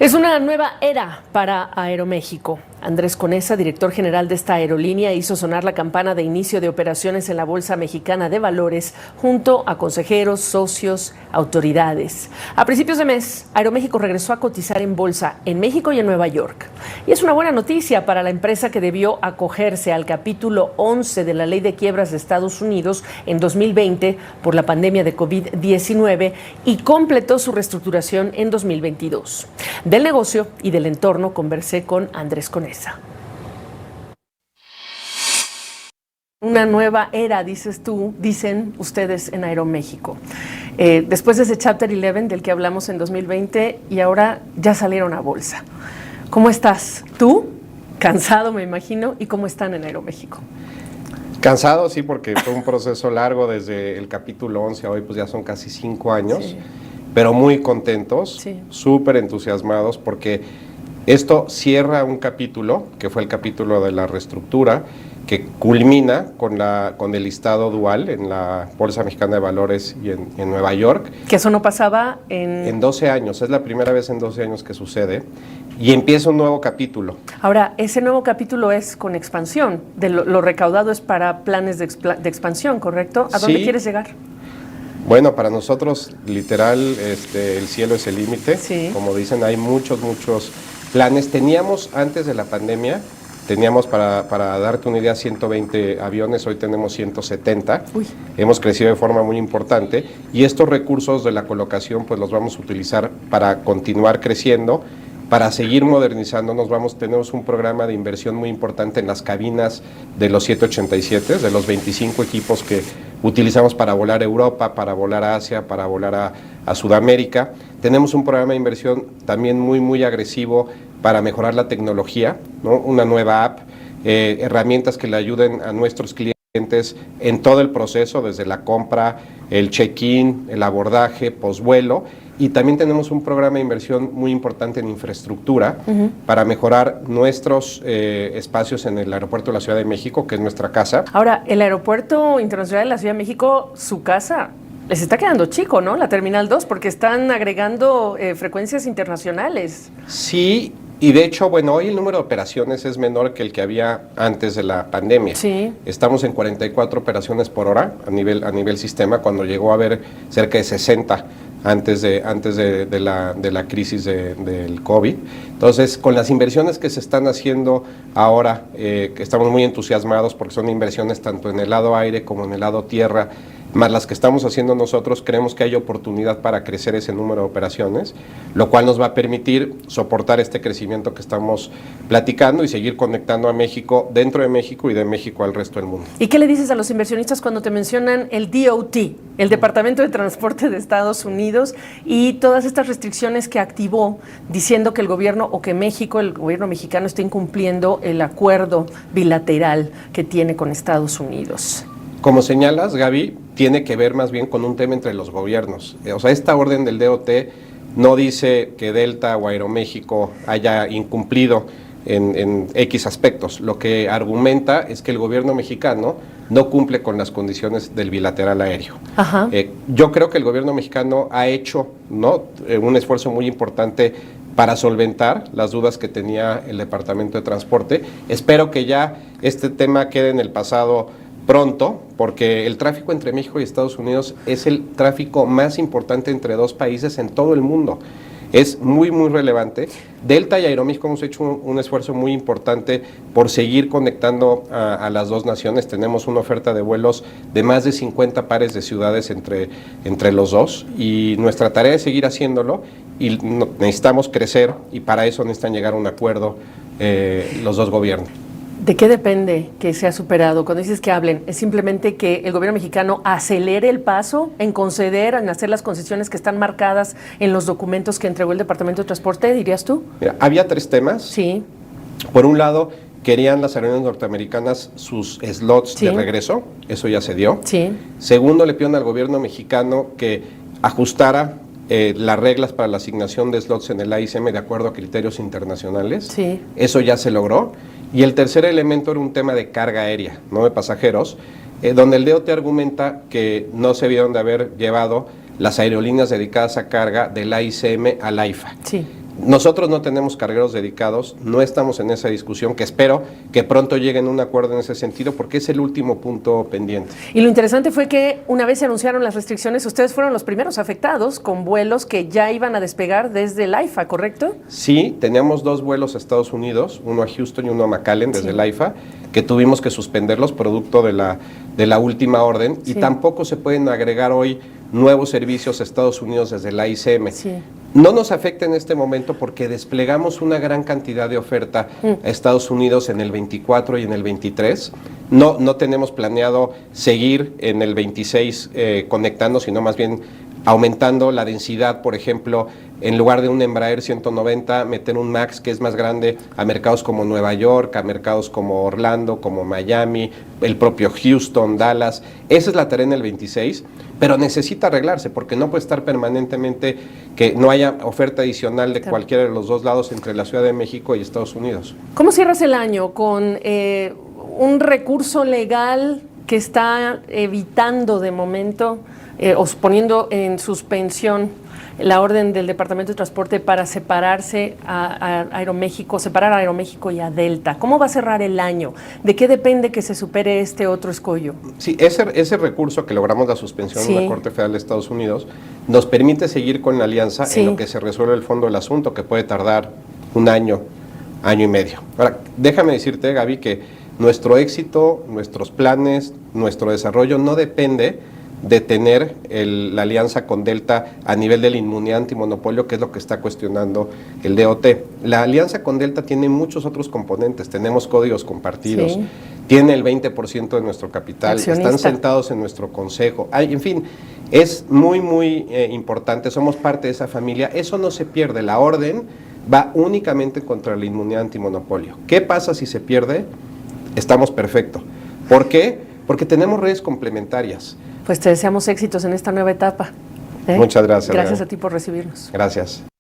Es una nueva era para Aeroméxico. Andrés Conesa, director general de esta aerolínea, hizo sonar la campana de inicio de operaciones en la Bolsa Mexicana de Valores junto a consejeros, socios, autoridades. A principios de mes, Aeroméxico regresó a cotizar en bolsa en México y en Nueva York. Y es una buena noticia para la empresa que debió acogerse al capítulo 11 de la Ley de Quiebras de Estados Unidos en 2020 por la pandemia de COVID-19 y completó su reestructuración en 2022. Del negocio y del entorno conversé con Andrés Conesa. Una nueva era, dices tú, dicen ustedes en Aeroméxico. Después de ese Chapter 11 del que hablamos en 2020 y ahora ya salieron a bolsa. ¿Cómo estás? ¿Tú? Cansado, me imagino. ¿Y cómo están en Aeroméxico? Cansado, sí, porque fue un proceso largo desde el capítulo 11 a hoy, pues ya son casi 5 años. Sí. Pero muy contentos, sí, súper entusiasmados, porque esto cierra un capítulo, que fue el capítulo de la reestructura, que culmina con el listado dual en la Bolsa Mexicana de Valores y en Nueva York. Que eso no pasaba en 12 años, es la primera vez en 12 años que sucede, y empieza un nuevo capítulo. Ahora, ese nuevo capítulo es con expansión, lo recaudado es para planes de expansión, ¿correcto? ¿A dónde quieres llegar? Bueno, para nosotros, literal, el cielo es el límite. Sí. Como dicen, hay muchos planes. Teníamos, antes de la pandemia, para darte una idea, 120 aviones, hoy tenemos 170. Uy. Hemos crecido de forma muy importante y estos recursos de la colocación pues los vamos a utilizar para continuar creciendo, para seguir modernizándonos. Tenemos un programa de inversión muy importante en las cabinas de los 787, de los 25 equipos que utilizamos para volar a Europa, para volar a Asia, para volar a Sudamérica. Tenemos un programa de inversión también muy agresivo para mejorar la tecnología, ¿no? Una nueva app, herramientas que le ayuden a nuestros clientes en todo el proceso, desde la compra, el check-in, el abordaje, posvuelo. Y también tenemos un programa de inversión muy importante en infraestructura para mejorar nuestros espacios en el aeropuerto de la Ciudad de México, que es nuestra casa. Ahora, el aeropuerto internacional de la Ciudad de México, su casa, les está quedando chico, ¿no? La Terminal 2, porque están agregando frecuencias internacionales. Sí, y de hecho, bueno, hoy el número de operaciones es menor que el que había antes de la pandemia. Sí. Estamos en 44 operaciones por hora a nivel sistema, cuando llegó a haber cerca de 60 antes de la crisis del COVID. Entonces, con las inversiones que se están haciendo ahora, que estamos muy entusiasmados porque son inversiones tanto en el lado aire como en el lado tierra, más las que estamos haciendo nosotros, creemos que hay oportunidad para crecer ese número de operaciones, lo cual nos va a permitir soportar este crecimiento que estamos platicando y seguir conectando a México, dentro de México y de México al resto del mundo. ¿Y qué le dices a los inversionistas cuando te mencionan el DOT, el Departamento de Transporte de Estados Unidos, y todas estas restricciones que activó diciendo que el gobierno o que México, el gobierno mexicano, está incumpliendo el acuerdo bilateral que tiene con Estados Unidos? Como señalas, Gaby, tiene que ver más bien con un tema entre los gobiernos. O sea, esta orden del DOT no dice que Delta o Aeroméxico haya incumplido en X aspectos. Lo que argumenta es que el gobierno mexicano no cumple con las condiciones del bilateral aéreo. Ajá. Yo creo que el gobierno mexicano ha hecho, ¿no?, un esfuerzo muy importante para solventar las dudas que tenía el Departamento de Transporte. Espero que ya este tema quede en el pasado pronto, porque el tráfico entre México y Estados Unidos es el tráfico más importante entre dos países en todo el mundo. Es muy relevante. Delta y Aeroméxico hemos hecho un esfuerzo muy importante por seguir conectando a las dos naciones. Tenemos una oferta de vuelos de más de 50 pares de ciudades entre los dos, y nuestra tarea es seguir haciéndolo, y necesitamos crecer, y para eso necesitan llegar a un acuerdo los dos gobiernos. ¿De qué depende que sea superado? Cuando dices que hablen, ¿es simplemente que el gobierno mexicano acelere el paso en conceder, en hacer las concesiones que están marcadas en los documentos que entregó el Departamento de Transporte, dirías tú? Mira, había 3 temas. Sí. Por un lado, querían las aerolíneas norteamericanas sus slots de regreso, eso ya se dio. Sí. Segundo, le pidieron al gobierno mexicano que ajustara las reglas para la asignación de slots en el AICM de acuerdo a criterios internacionales. Sí. Eso ya se logró. Y el tercer elemento era un tema de carga aérea, no de pasajeros, donde el DOT argumenta que no se debieron de haber llevado las aerolíneas dedicadas a carga del AICM al AIFA. Sí. Nosotros no tenemos cargueros dedicados, no estamos en esa discusión, que espero que pronto lleguen a un acuerdo en ese sentido, porque es el último punto pendiente. Y lo interesante fue que una vez se anunciaron las restricciones, ustedes fueron los primeros afectados con vuelos que ya iban a despegar desde el AIFA, ¿correcto? Sí, teníamos 2 vuelos a Estados Unidos, uno a Houston y uno a McAllen desde el AIFA, que tuvimos que suspenderlos producto de la última orden, y tampoco se pueden agregar hoy nuevos servicios a Estados Unidos desde la ICM. No nos afecta en este momento porque desplegamos una gran cantidad de oferta a Estados Unidos en el 24 y en el 23. No tenemos planeado seguir en el 26 conectando, sino más bien aumentando la densidad, por ejemplo, en lugar de un Embraer 190, meter un MAX que es más grande a mercados como Nueva York, a mercados como Orlando, como Miami, el propio Houston, Dallas. Esa es la tarea en el 26, pero necesita arreglarse porque no puede estar permanentemente que no haya oferta adicional de cualquiera de los dos lados entre la Ciudad de México y Estados Unidos. ¿Cómo cierras el año? ¿Con un recurso legal que está evitando de momento o poniendo en suspensión la orden del Departamento de Transporte para separarse a Aeroméxico, separar a Aeroméxico y a Delta? ¿Cómo va a cerrar el año? ¿De qué depende que se supere este otro escollo? Sí, ese recurso que logramos la suspensión en la Corte Federal de Estados Unidos nos permite seguir con la alianza en lo que se resuelve el fondo del asunto, que puede tardar un año, año y medio. Ahora, déjame decirte, Gaby, que nuestro éxito, nuestros planes, nuestro desarrollo no depende de tener la alianza con Delta a nivel de la inmunidad antimonopolio, que es lo que está cuestionando el DOT. La alianza con Delta tiene muchos otros componentes, tenemos códigos compartidos, tiene el 20% de nuestro capital, están sentados en nuestro consejo, en fin, es muy, muy importante, somos parte de esa familia, eso no se pierde, la orden va únicamente contra la inmunidad antimonopolio. ¿Qué pasa si se pierde? Estamos perfectos. ¿Por qué? Porque tenemos redes complementarias. Pues te deseamos éxitos en esta nueva etapa. Muchas gracias. Gracias a ti por recibirnos. Gracias.